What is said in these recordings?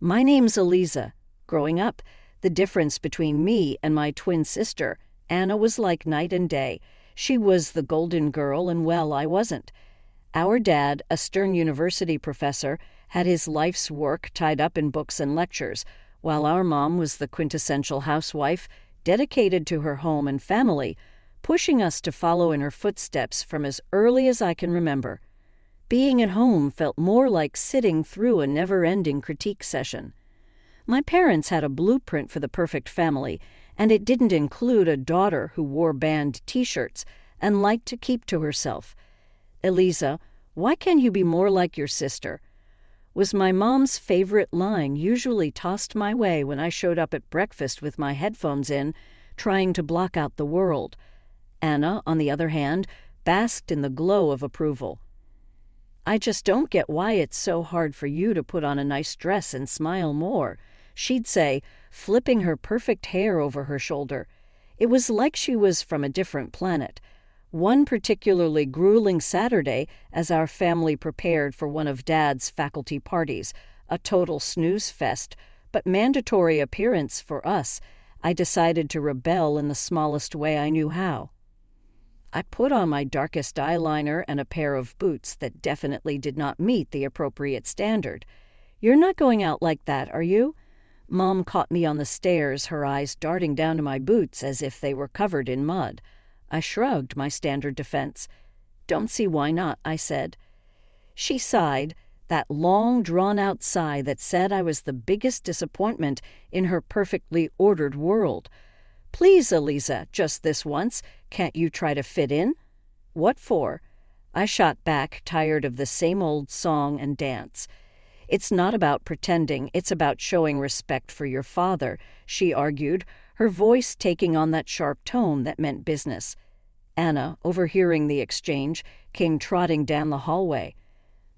My name's Eliza. Growing up, the difference between me and my twin sister, Anna, was like night and day. She was the golden girl, and well, I wasn't. Our dad, a stern university professor, had his life's work tied up in books and lectures, while our mom was the quintessential housewife, dedicated to her home and family, pushing us to follow in her footsteps from as early as I can remember. Being at home felt more like sitting through a never-ending critique session. My parents had a blueprint for the perfect family, and it didn't include a daughter who wore band T-shirts and liked to keep to herself. "Eliza, why can't you be more like your sister?" was my mom's favorite line, usually tossed my way when I showed up at breakfast with my headphones in, trying to block out the world. Anna, on the other hand, basked in the glow of approval. "I just don't get why it's so hard for you to put on a nice dress and smile more," she'd say, flipping her perfect hair over her shoulder. It was like she was from a different planet. One particularly grueling Saturday, as our family prepared for one of Dad's faculty parties, a total snooze fest, but mandatory appearance for us, I decided to rebel in the smallest way I knew how. I put on my darkest eyeliner and a pair of boots that definitely did not meet the appropriate standard. "You're not going out like that, are you?" Mom caught me on the stairs, her eyes darting down to my boots as if they were covered in mud. I shrugged my standard defense. "Don't see why not," I said. She sighed, that long, drawn-out sigh that said I was the biggest disappointment in her perfectly ordered world. "Please, Eliza, just this once, can't you try to fit in?" "What for?" I shot back, tired of the same old song and dance. "It's not about pretending, it's about showing respect for your father," she argued, her voice taking on that sharp tone that meant business. Anna, overhearing the exchange, came trotting down the hallway.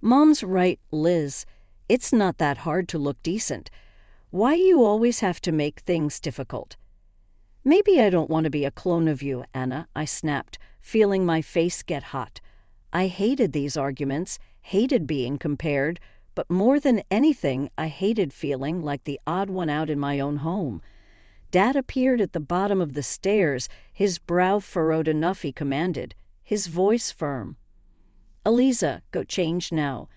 "Mom's right, Liz. It's not that hard to look decent. Why you always have to make things difficult?" "Maybe I don't want to be a clone of you, Anna," I snapped, feeling my face get hot. I hated these arguments, hated being compared, but more than anything, I hated feeling like the odd one out in my own home. Dad appeared at the bottom of the stairs, his brow furrowed enough he commanded, his voice firm. "Eliza, go change now.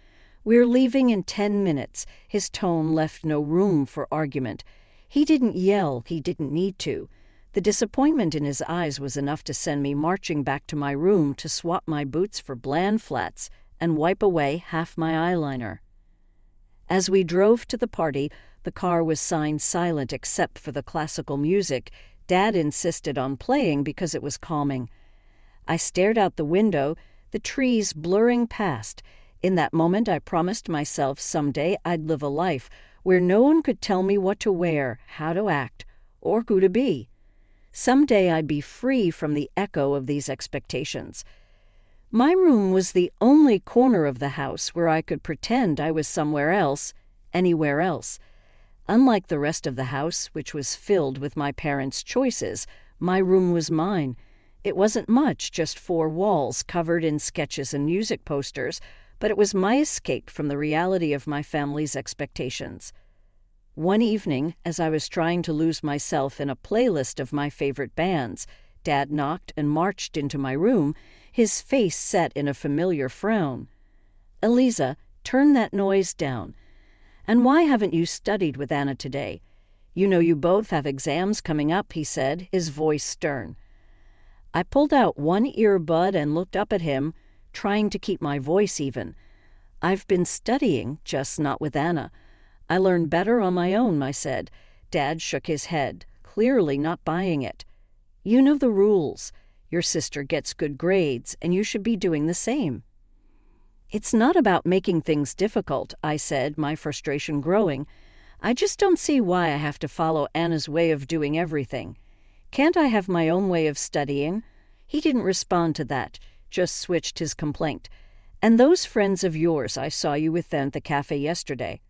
We're leaving in 10 minutes. His tone left no room for argument. He didn't yell, he didn't need to. The disappointment in his eyes was enough to send me marching back to my room to swap my boots for bland flats and wipe away half my eyeliner. As we drove to the party, the car was signed silent except for the classical music Dad insisted on playing because it was calming. I stared out the window, the trees blurring past. In that moment, I promised myself someday I'd live a life where no one could tell me what to wear, how to act, or who to be. Someday I'd be free from the echo of these expectations. My room was the only corner of the house where I could pretend I was somewhere else, anywhere else. Unlike the rest of the house, which was filled with my parents' choices, my room was mine. It wasn't much, just 4 walls covered in sketches and music posters, but it was my escape from the reality of my family's expectations. One evening, as I was trying to lose myself in a playlist of my favorite bands, Dad knocked and marched into my room, his face set in a familiar frown. "Eliza, turn that noise down. And why haven't you studied with Anna today? You know you both have exams coming up," he said, his voice stern. I pulled out one earbud and looked up at him, trying to keep my voice even. "I've been studying, just not with Anna. I learn better on my own," I said. Dad shook his head, clearly not buying it. "You know the rules. Your sister gets good grades, and you should be doing the same." "It's not about making things difficult," I said, my frustration growing. "I just don't see why I have to follow Anna's way of doing everything. Can't I have my own way of studying?" He didn't respond to that, just switched his complaint. "And those friends of yours I saw you with them at the cafe yesterday.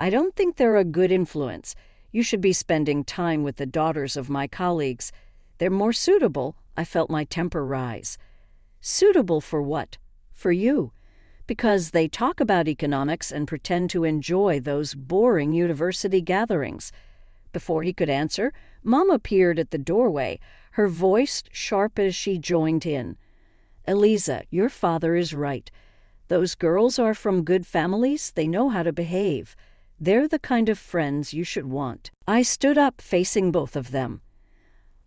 I don't think they're a good influence. You should be spending time with the daughters of my colleagues. They're more suitable." I felt my temper rise. "Suitable for what?" "For you. Because they talk about economics and pretend to enjoy those boring university gatherings. Before he could answer, Mom appeared at the doorway, her voice sharp as she joined in. "Eliza, your father is right. Those girls are from good families. They know how to behave. They're the kind of friends you should want." I stood up, facing both of them.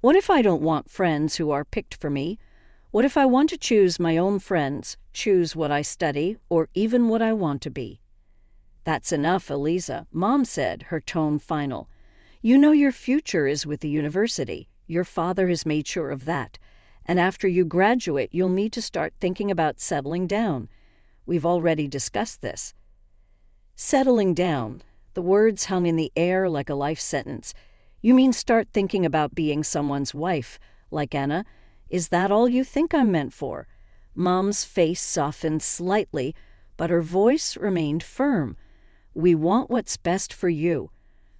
What if I don't want friends who are picked for me? What if I want to choose my own friends, choose what I study, or even what I want to be? "That's enough, Eliza," Mom said, her tone final. "You know your future is with the university. Your father has made sure of that. And after you graduate, you'll need to start thinking about settling down. We've already discussed this." Settling down. The words hung in the air like a life sentence. "You mean start thinking about being someone's wife, like Anna? Is that all you think I'm meant for?" Mom's face softened slightly, but her voice remained firm. "We want what's best for you.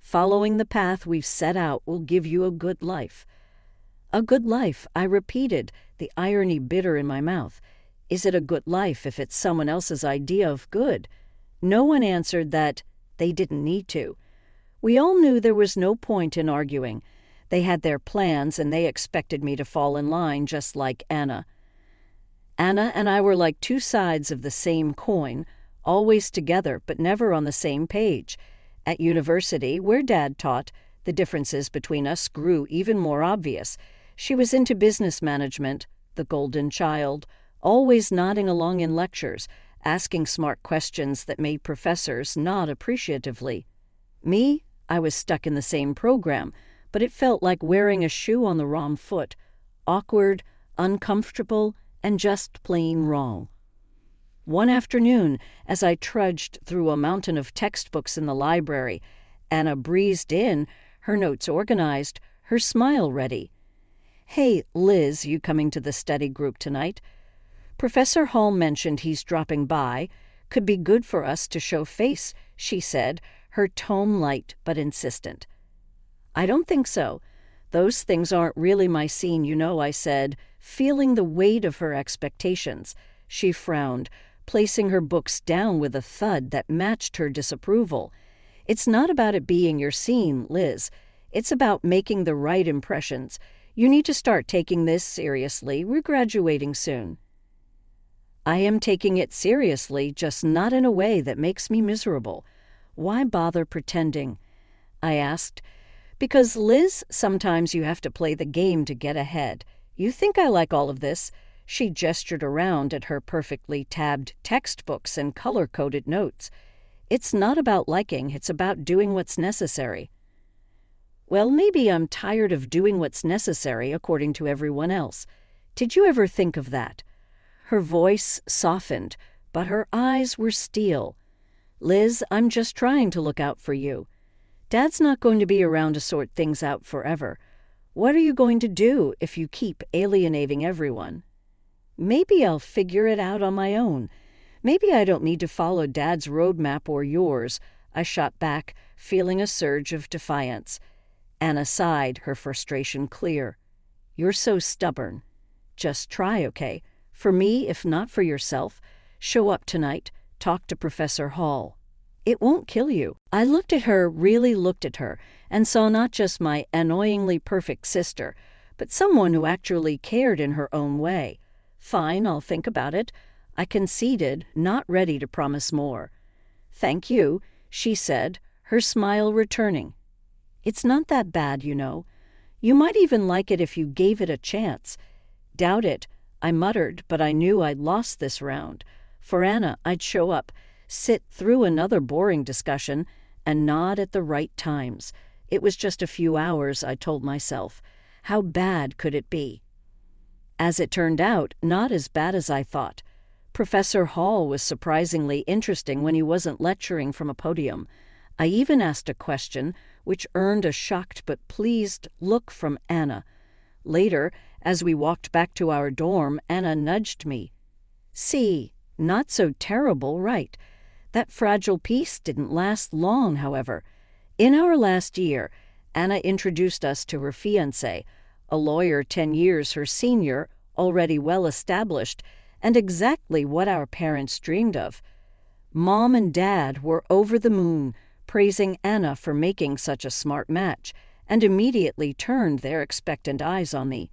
Following the path we've set out will give you a good life." "A good life," I repeated, the irony bitter in my mouth. Is it a good life if it's someone else's idea of good? No one answered that they didn't need to. We all knew there was no point in arguing. They had their plans, and they expected me to fall in line just like Anna. Anna and I were like two sides of the same coin, always together but never on the same page. At university, where Dad taught, the differences between us grew even more obvious. She was into business management, the golden child, always nodding along in lectures, asking smart questions that made professors nod appreciatively. Me, I was stuck in the same program, but it felt like wearing a shoe on the wrong foot, awkward, uncomfortable, and just plain wrong. One afternoon, as I trudged through a mountain of textbooks in the library, Anna breezed in, her notes organized, her smile ready. "Hey, Liz, you coming to the study group tonight? Professor Hall mentioned he's dropping by. Could be good for us to show face," she said, her tone light but insistent. "I don't think so. Those things aren't really my scene, you know," I said, feeling the weight of her expectations. She frowned, placing her books down with a thud that matched her disapproval. "It's not about it being your scene, Liz. It's about making the right impressions. You need to start taking this seriously. We're graduating soon." "I am taking it seriously, just not in a way that makes me miserable. Why bother pretending?" I asked. "Because, Liz, sometimes you have to play the game to get ahead. You think I like all of this?" She gestured around at her perfectly tabbed textbooks and color-coded notes. "It's not about liking, it's about doing what's necessary." "Well, maybe I'm tired of doing what's necessary according to everyone else. Did you ever think of that?" Her voice softened, but her eyes were steel. "Liz, I'm just trying to look out for you. Dad's not going to be around to sort things out forever. What are you going to do if you keep alienating everyone?" "Maybe I'll figure it out on my own. Maybe I don't need to follow Dad's roadmap or yours," I shot back, feeling a surge of defiance. Anna sighed, her frustration clear. "You're so stubborn. Just try, okay? For me, if not for yourself. Show up tonight. Talk to Professor Hall. It won't kill you." I looked at her, really looked at her, and saw not just my annoyingly perfect sister, but someone who actually cared in her own way. "Fine, I'll think about it," I conceded, not ready to promise more. "Thank you," she said, her smile returning. "It's not that bad, you know. You might even like it if you gave it a chance." "Doubt it," I muttered, but I knew I'd lost this round. For Anna, I'd show up, sit through another boring discussion, and nod at the right times. It was just a few hours, I told myself. How bad could it be? As it turned out, not as bad as I thought. Professor Hall was surprisingly interesting when he wasn't lecturing from a podium. I even asked a question, which earned a shocked but pleased look from Anna. Later, as we walked back to our dorm, Anna nudged me. "See, not so terrible, right?" That fragile peace didn't last long, however. In our last year, Anna introduced us to her fiancé, a lawyer 10 years her senior, already well established, and exactly what our parents dreamed of. Mom and Dad were over the moon, praising Anna for making such a smart match, and immediately turned their expectant eyes on me.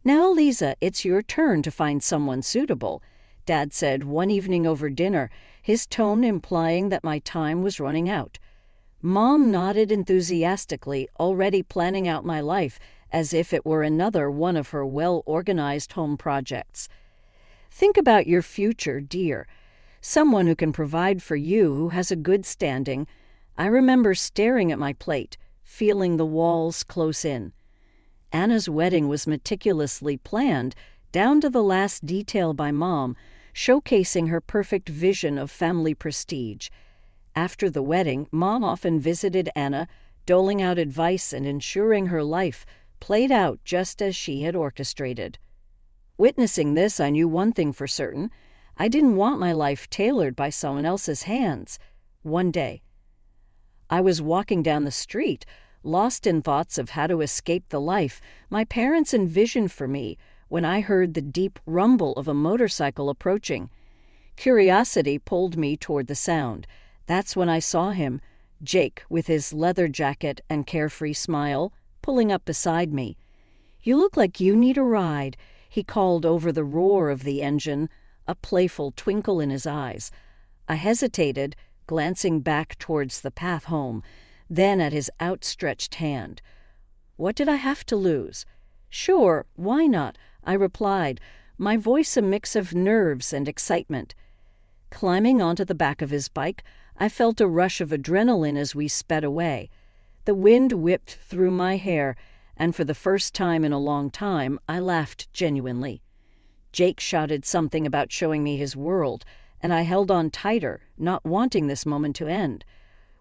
"Now, Lisa, it's your turn to find someone suitable," Dad said one evening over dinner, his tone implying that my time was running out. Mom nodded enthusiastically, already planning out my life as if it were another one of her well-organized home projects. "Think about your future, dear. Someone who can provide for you, who has a good standing." I remember staring at my plate, feeling the walls close in. Anna's wedding was meticulously planned, down to the last detail by Mom, showcasing her perfect vision of family prestige. After the wedding, Mom often visited Anna, doling out advice and ensuring her life played out just as she had orchestrated. Witnessing this, I knew one thing for certain. I didn't want my life tailored by someone else's hands. One day, I was walking down the street, lost in thoughts of how to escape the life my parents envisioned for me, when I heard the deep rumble of a motorcycle approaching. Curiosity pulled me toward the sound. That's when I saw him, Jake, with his leather jacket and carefree smile, pulling up beside me. "You look like you need a ride," he called over the roar of the engine, a playful twinkle in his eyes. I hesitated, glancing back towards the path home, then at his outstretched hand. What did I have to lose? "Sure, why not?" I replied, my voice a mix of nerves and excitement. Climbing onto the back of his bike, I felt a rush of adrenaline as we sped away. The wind whipped through my hair, and for the first time in a long time, I laughed genuinely. Jake shouted something about showing me his world, and I held on tighter, not wanting this moment to end.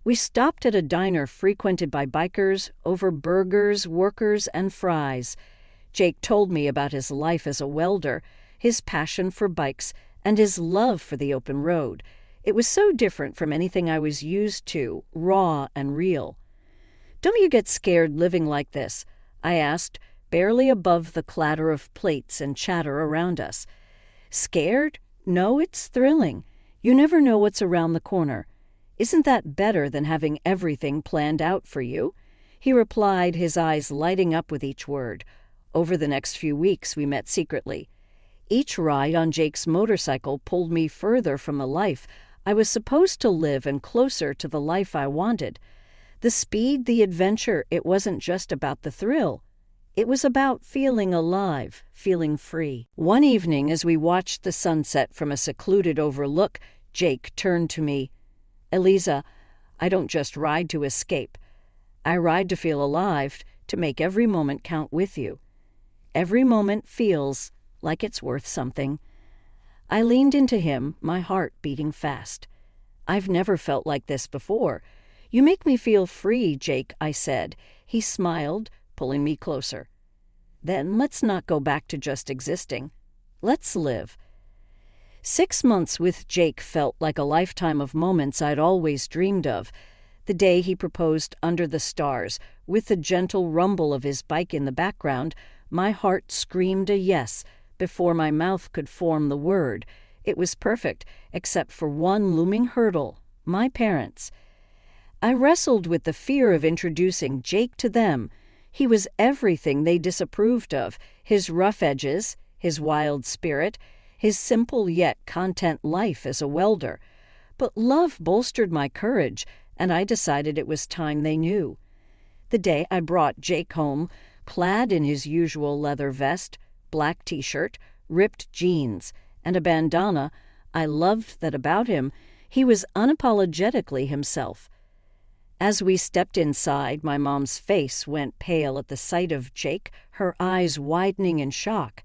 We stopped at a diner frequented by bikers over burgers, workers, and fries. Jake told me about his life as a welder, his passion for bikes, and his love for the open road. It was so different from anything I was used to, raw and real. "Don't you get scared living like this?" I asked, barely above the clatter of plates and chatter around us. "Scared? No, it's thrilling. You never know what's around the corner. Isn't that better than having everything planned out for you?" He replied, his eyes lighting up with each word. Over the next few weeks, we met secretly. Each ride on Jake's motorcycle pulled me further from the life I was supposed to live and closer to the life I wanted. The speed, the adventure, it wasn't just about the thrill. It was about feeling alive, feeling free. One evening, as we watched the sunset from a secluded overlook, Jake turned to me. "Eliza, I don't just ride to escape. I ride to feel alive, to make every moment count with you. Every moment feels like it's worth something." I leaned into him, my heart beating fast. "I've never felt like this before. You make me feel free, Jake," I said. He smiled, pulling me closer. "Then let's not go back to just existing. Let's live." 6 months with Jake felt like a lifetime of moments I'd always dreamed of. The day he proposed under the stars, with the gentle rumble of his bike in the background, my heart screamed a yes before my mouth could form the word. It was perfect, except for one looming hurdle: my parents. I wrestled with the fear of introducing Jake to them. He was everything they disapproved of: his rough edges, his wild spirit, his simple yet content life as a welder. But love bolstered my courage, and I decided it was time they knew. The day I brought Jake home, clad in his usual leather vest, black t-shirt, ripped jeans, and a bandana, I loved that about him. He was unapologetically himself. As we stepped inside, my mom's face went pale at the sight of Jake, her eyes widening in shock.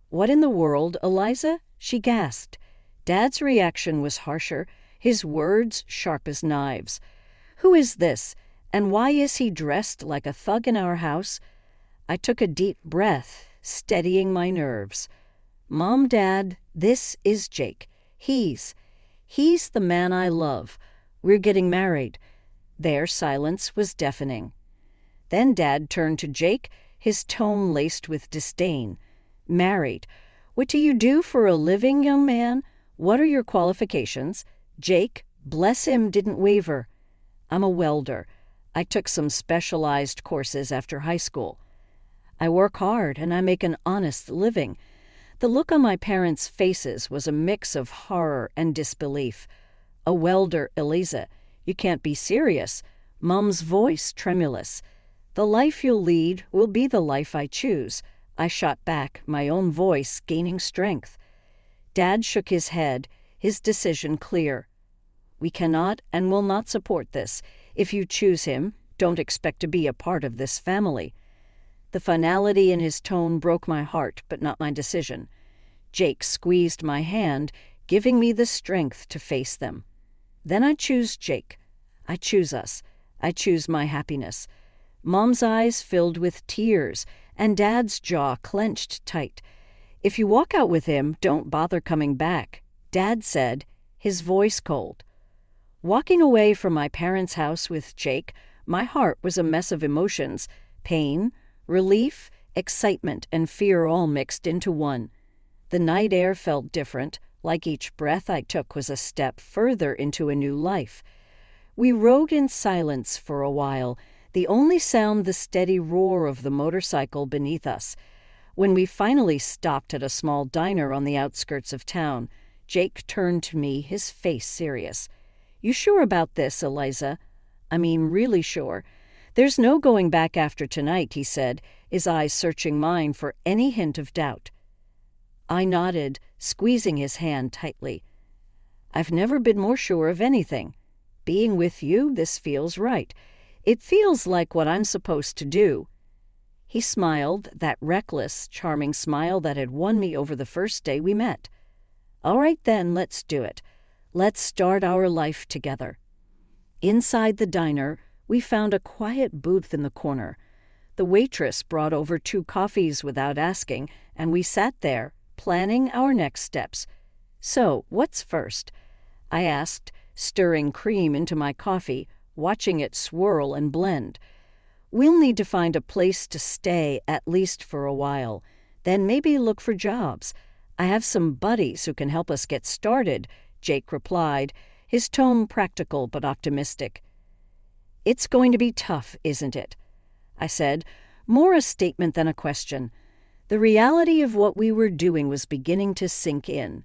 "What in the world, Eliza?" she gasped. Dad's reaction was harsher, his words sharp as knives. "Who is this, and why is he dressed like a thug in our house?" I took a deep breath, steadying my nerves. "Mom, Dad, this is Jake. He's the man I love. We're getting married." Their silence was deafening. Then Dad turned to Jake, his tone laced with disdain. "Married? "What do you do for a living, young man? What are your qualifications?" Jake, bless him, didn't waver. "I'm a welder. I took some specialized courses after high school. I work hard and I make an honest living." The look on my parents' faces was a mix of horror and disbelief. "A welder, Eliza. You can't be serious." Mom's voice tremulous. "The life you'll lead will be the life I choose." I shot back, my own voice gaining strength. Dad shook his head, his decision clear. "We cannot and will not support this. If you choose him, don't expect to be a part of this family." The finality in his tone broke my heart, but not my decision. Jake squeezed my hand, giving me the strength to face them. "Then I choose Jake. I choose us. I choose my happiness." Mom's eyes filled with tears, and Dad's jaw clenched tight. "If you walk out with him, don't bother coming back," Dad said, his voice cold. Walking away from my parents' house with Jake, my heart was a mess of emotions, pain, relief, excitement, and fear all mixed into one. The night air felt different, like each breath I took was a step further into a new life. We rode in silence for a while, the only sound the steady roar of the motorcycle beneath us. When we finally stopped at a small diner on the outskirts of town, Jake turned to me, his face serious. "You sure about this, Eliza?" "I mean, really sure. There's no going back after tonight," he said, his eyes searching mine for any hint of doubt. I nodded, squeezing his hand tightly. "I've never been more sure of anything. Being with you, this feels right. It feels like what I'm supposed to do." He smiled, that reckless, charming smile that had won me over the first day we met. "All right then, let's do it. Let's start our life together." Inside the diner, we found a quiet booth in the corner. The waitress brought over 2 coffees without asking, and we sat there, planning our next steps. "So, what's first?" I asked, stirring cream into my coffee, watching it swirl and blend. "We'll need to find a place to stay, at least for a while. Then maybe look for jobs. I have some buddies who can help us get started," Jake replied, his tone practical but optimistic. "It's going to be tough, isn't it?" I said, more a statement than a question. The reality of what we were doing was beginning to sink in.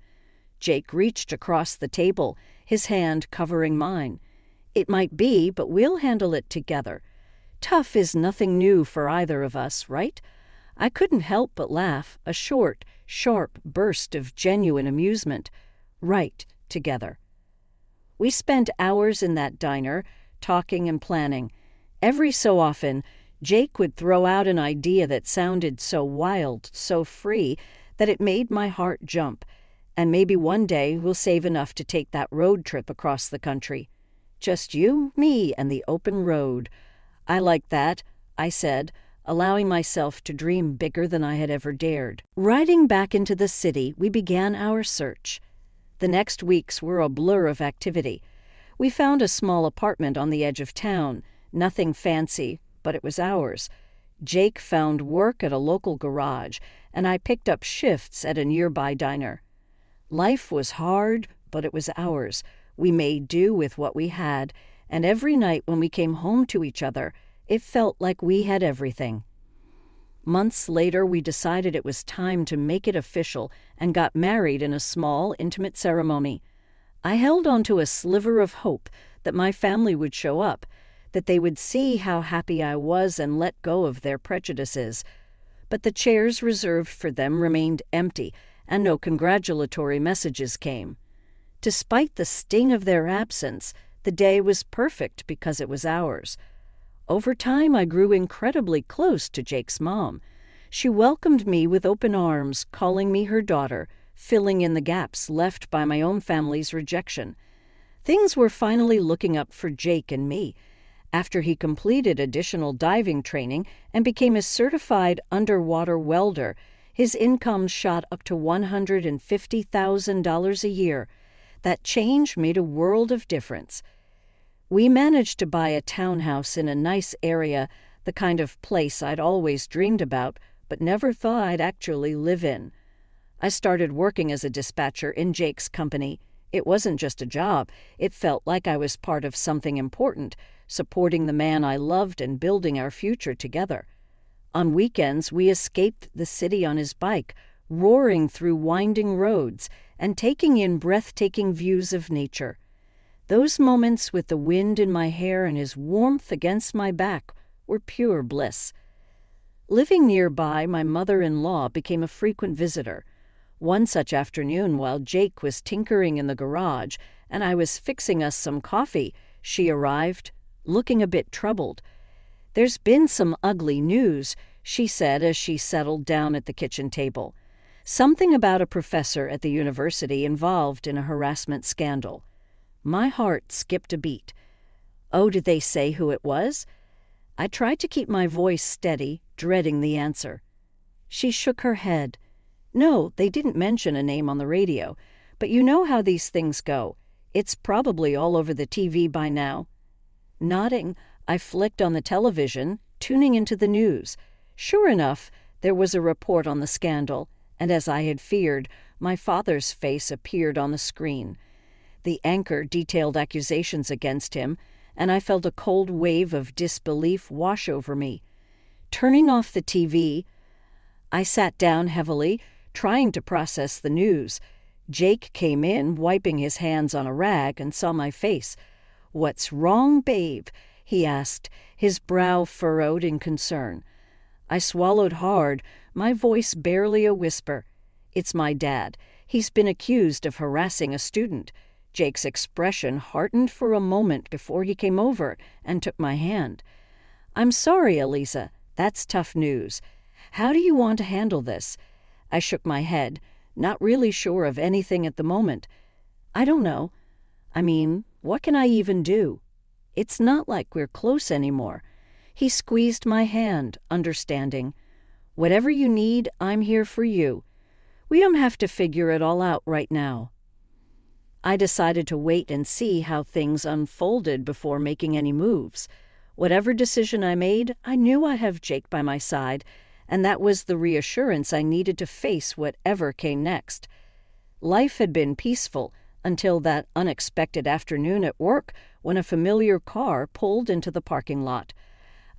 Jake reached across the table, his hand covering mine. "It might be, but we'll handle it together. Tough is nothing new for either of us, right?" I couldn't help but laugh, a short, sharp burst of genuine amusement. Right, together. We spent hours in that diner, talking and planning. Every so often, Jake would throw out an idea that sounded so wild, so free, that it made my heart jump. And maybe one day we'll save enough to take that road trip across the country. Just you, me, and the open road. "I like that," I said, allowing myself to dream bigger than I had ever dared. Riding back into the city, we began our search. The next weeks were a blur of activity. We found a small apartment on the edge of town, nothing fancy, but it was ours. Jake found work at a local garage, and I picked up shifts at a nearby diner. Life was hard, but it was ours. We made do with what we had, and every night when we came home to each other, it felt like we had everything. Months later, we decided it was time to make it official and got married in a small, intimate ceremony. I held on to a sliver of hope that my family would show up, that they would see how happy I was and let go of their prejudices. But the chairs reserved for them remained empty, and no congratulatory messages came. Despite the sting of their absence, the day was perfect because it was ours. Over time, I grew incredibly close to Jake's mom. She welcomed me with open arms, calling me her daughter, filling in the gaps left by my own family's rejection. Things were finally looking up for Jake and me. After he completed additional diving training and became a certified underwater welder, his income shot up to $150,000 a year. That change made a world of difference. We managed to buy a townhouse in a nice area, the kind of place I'd always dreamed about, but never thought I'd actually live in. I started working as a dispatcher in Jake's company. It wasn't just a job. It felt like I was part of something important, supporting the man I loved and building our future together. On weekends, we escaped the city on his bike, roaring through winding roads and taking in breathtaking views of nature. Those moments with the wind in my hair and his warmth against my back were pure bliss. Living nearby, my mother-in-law became a frequent visitor. One such afternoon, while Jake was tinkering in the garage and I was fixing us some coffee, she arrived, looking a bit troubled. "There's been some ugly news," she said as she settled down at the kitchen table. "Something about a professor at the university involved in a harassment scandal." My heart skipped a beat. "Oh, did they say who it was?" I tried to keep my voice steady, dreading the answer. She shook her head. "No, they didn't mention a name on the radio, but you know how these things go. It's probably all over the TV by now." Nodding, I flicked on the television, tuning into the news. Sure enough, there was a report on the scandal, and as I had feared, my father's face appeared on the screen. The anchor detailed accusations against him, and I felt a cold wave of disbelief wash over me. Turning off the TV, I sat down heavily, trying to process the news. Jake came in, wiping his hands on a rag, and saw my face. "What's wrong, babe?" he asked, his brow furrowed in concern. I swallowed hard, my voice barely a whisper. "It's my dad. He's been accused of harassing a student." Jake's expression hardened for a moment before he came over and took my hand. "I'm sorry, Elisa. That's tough news. How do you want to handle this?" I shook my head, not really sure of anything at the moment. "I don't know. I mean, what can I even do? It's not like we're close anymore." He squeezed my hand, understanding. "Whatever you need, I'm here for you. We don't have to figure it all out right now." I decided to wait and see how things unfolded before making any moves. Whatever decision I made, I knew I'd have Jake by my side, and that was the reassurance I needed to face whatever came next. Life had been peaceful until that unexpected afternoon at work when a familiar car pulled into the parking lot.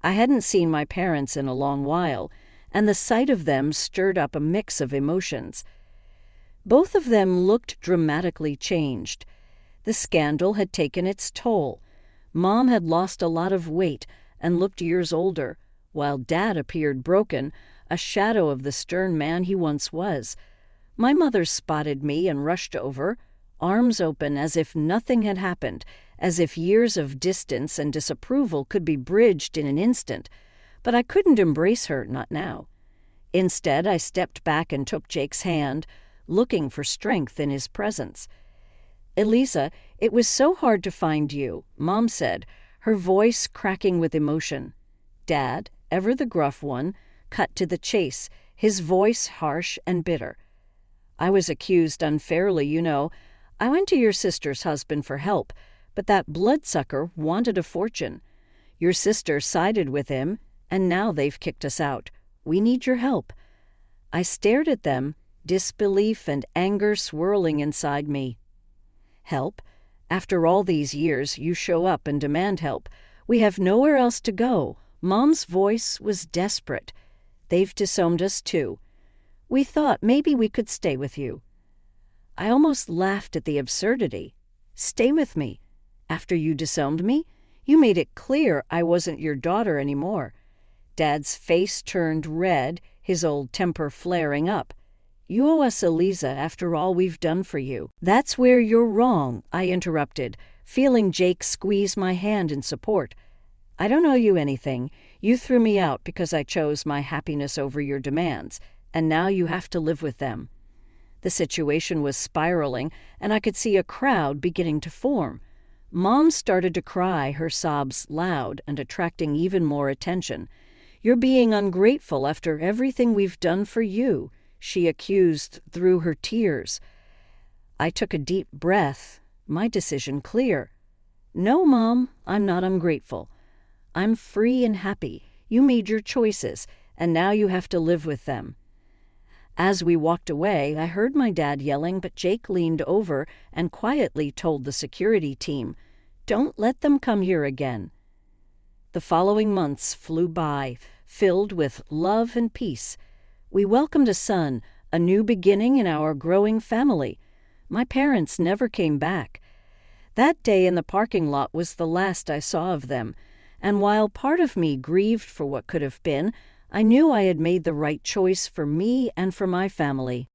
I hadn't seen my parents in a long while, and the sight of them stirred up a mix of emotions. Both of them looked dramatically changed. The scandal had taken its toll. Mom had lost a lot of weight and looked years older, while Dad appeared broken, a shadow of the stern man he once was. My mother spotted me and rushed over, arms open as if nothing had happened, as if years of distance and disapproval could be bridged in an instant. But I couldn't embrace her, not now. Instead, I stepped back and took Jake's hand, looking for strength in his presence. "Elisa, it was so hard to find you," Mom said, her voice cracking with emotion. Dad, ever the gruff one, cut to the chase, his voice harsh and bitter. "I was accused unfairly, you know. I went to your sister's husband for help, but that bloodsucker wanted a fortune. Your sister sided with him, and now they've kicked us out. We need your help." I stared at them, disbelief and anger swirling inside me. "Help? After all these years, you show up and demand help. We have nowhere else to go." Mom's voice was desperate. "They've disowned us too. We thought maybe we could stay with you." I almost laughed at the absurdity. "Stay with me? After you disowned me? You made it clear I wasn't your daughter anymore." Dad's face turned red, his old temper flaring up. "You owe us Elisa after all we've done for you." "That's where you're wrong," I interrupted, feeling Jake squeeze my hand in support. "I don't owe you anything. You threw me out because I chose my happiness over your demands, and now you have to live with them." The situation was spiraling, and I could see a crowd beginning to form. Mom started to cry, her sobs loud and attracting even more attention. "You're being ungrateful after everything we've done for you," she accused through her tears. I took a deep breath, my decision clear. "No, Mom, I'm not ungrateful. I'm free and happy. You made your choices, and now you have to live with them." As we walked away, I heard my dad yelling, but Jake leaned over and quietly told the security team, "Don't let them come here again." The following months flew by, filled with love and peace. We welcomed a son, a new beginning in our growing family. My parents never came back. That day in the parking lot was the last I saw of them, and while part of me grieved for what could have been, I knew I had made the right choice for me and for my family.